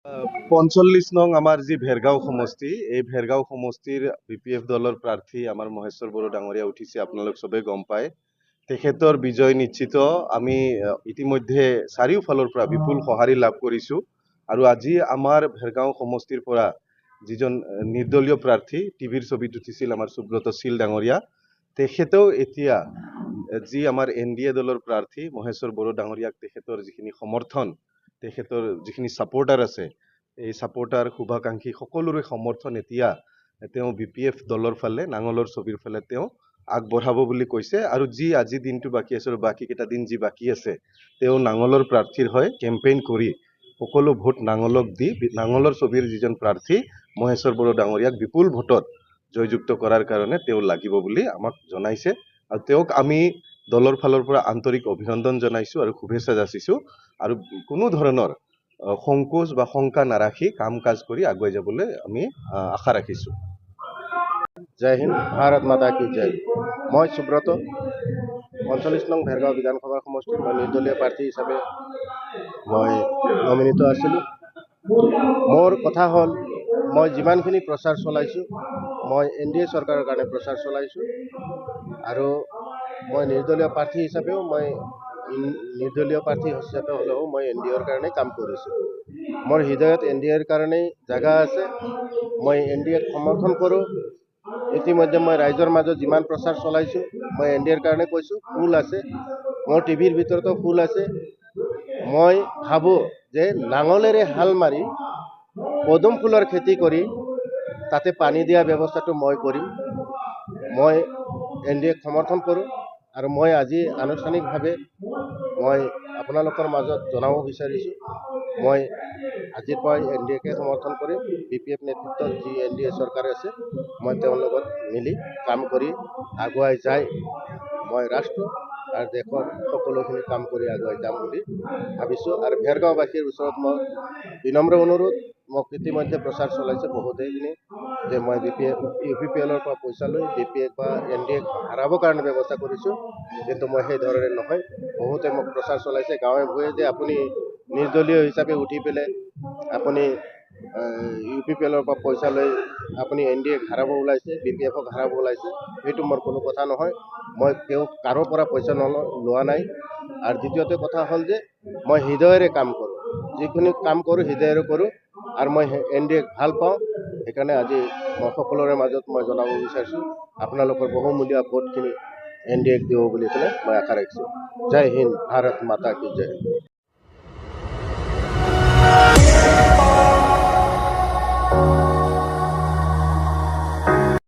৪৫ নং আমাৰ যি ভেৰগাঁও সমষ্টি, এই ভেৰগাঁও সমষ্টিৰ BPF দলৰ প্ৰাৰ্থী আমাৰ মহেশ্বৰ বড়ো ডাঙৰীয়া উঠিছে, আপোনালোক চবেই গম পায়। তেখেতৰ বিজয় নিশ্চিত। আমি ইতিমধ্যে চাৰিওফালৰ পৰা বিপুল সঁহাৰি লাভ কৰিছোঁ। আৰু আজি আমাৰ ভেৰগাঁও সমষ্টিৰ পৰা যিজন নিৰ্দলীয় প্ৰাৰ্থী, টিভিৰ ছবিত উঠিছিল আমাৰ সুব্ৰত শীল ডাঙৰীয়া, তেখেতেও এতিয়া যি আমাৰ NDA দলৰ প্ৰাৰ্থী মহেশ্বৰ বড়ো ডাঙৰীয়াক তেখেতৰ যিখিনি সমৰ্থন, তেখেতৰ যিখিনি ছাপোৰ্টাৰ আছে, এই ছাপোৰ্টাৰ শুভাকাংক্ষী সকলোৰে সমৰ্থন এতিয়া তেওঁ BPF দলৰ ফালে, নাঙলৰ ছবিৰ ফালে তেওঁ আগবঢ়াব বুলি কৈছে। আৰু যি আজি দিনটো বাকী আছে, বাকী কেইটা দিন যি বাকী আছে, তেওঁ নাঙলৰ প্ৰাৰ্থীৰ হৈ কেম্পেইন কৰি সকলো ভোট নাঙলক দি নাঙলৰ ছবিৰ যিজন প্ৰাৰ্থী মহেশ্বৰ বড়ো ডাঙৰীয়াক বিপুল ভোটত জয়যুক্ত কৰাৰ কাৰণে তেওঁ লাগিব বুলি আমাক জনাইছে। আৰু তেওঁক আমি দলৰ ফালৰ পৰা আন্তৰিক অভিনন্দন জনাইছোঁ আৰু শুভেচ্ছা যাচিছোঁ। আৰু কোনো ধৰণৰ সংকোচ বা শংকা নাৰাখি কাম কাজ কৰি আগুৱাই যাবলৈ আমি আশা ৰাখিছোঁ। জয় হিন্দ, ভাৰত মাতা কি জয়। মই সুব্ৰত, ৪৫ নং ভেৰগাঁও বিধানসভা সমষ্টিৰ মই নিৰ্দলীয় প্ৰাৰ্থী হিচাপে মই নমিনিত আছিলোঁ। মোৰ কথা হ'ল, মই যিমানখিনি প্ৰচাৰ চলাইছোঁ, মই NDA চৰকাৰৰ কাৰণে প্ৰচাৰ চলাইছোঁ। আৰু মই নিৰ্দলীয় প্ৰাৰ্থী হিচাপেও হ'লেও মই NDAৰ কাৰণে কাম কৰিছোঁ। মোৰ হৃদয়ত NDAৰ কাৰণেই জাগা আছে। মই NDAক সমৰ্থন কৰোঁ। ইতিমধ্যে মই ৰাইজৰ মাজত যিমান প্ৰচাৰ চলাইছোঁ, মই NDAৰ কাৰণে কৈছোঁ। ফুল আছে, মোৰ টিভিৰ ভিতৰতো ফুল আছে। মই ভাবোঁ যে নাঙলেৰে হাল মাৰি পদুম ফুলৰ খেতি কৰি তাতে পানী দিয়া ব্যৱস্থাটো মই কৰিম। মই NDAক সমৰ্থন কৰোঁ। আৰু মই আজি আনুষ্ঠানিকভাৱে মই আপোনালোকৰ মাজত জনাব বিচাৰিছোঁ, মই আজিৰ পৰাই NDAকে সমৰ্থন কৰিম। BPF নেতৃত্বত যি NDA চৰকাৰ আছে, মই তেওঁৰ লগত মিলি কাম কৰি আগুৱাই যাই মই ৰাষ্ট্ৰ আৰু দেশৰ সকলোখিনি কাম কৰি আগুৱাই যাম বুলি ভাবিছোঁ। আৰু ভেৰগাঁওবাসীৰ ওচৰত মই বিনম্ৰ অনুৰোধ, মোক ইতিমধ্যে প্ৰচাৰ চলাইছে বহুতেইখিনি যে মই UPPLৰ পৰা পইচা লৈ BPF বা NDAক হাৰাবৰ কাৰণে ব্যৱস্থা কৰিছোঁ, কিন্তু মই সেই ধৰণে নহয়। বহুতে মোক প্ৰচাৰ চলাইছে গাঁৱে ভূঞে যে আপুনি নিৰ্দলীয় হিচাপে উঠি পেলাই আপুনি UPPLৰ পৰা পইচা লৈ আপুনি NDAক হাৰাব ওলাইছে, BPFক হাৰাব ওলাইছে। সেইটো মোৰ কোনো কথা নহয়। মই কাৰো পৰা পইচা লোৱা নাই। আৰু দ্বিতীয়তে কথা হ'ল যে মই হৃদয়েৰে কাম কৰোঁ। যিখিনি কাম কৰোঁ হৃদয়েৰে কৰোঁ। আৰু মই NDAক ভাল পাওঁ। সেইকাৰণে আজি মই সকলোৰে মাজত মই জনাব বিচাৰিছোঁ, আপোনালোকৰ বহুমূলীয়া ভোটখিনি NDAক দিব বুলি পেলাই মই আশা ৰাখিছোঁ। জয় হিন্দ, ভাৰত মাতা কি জয়।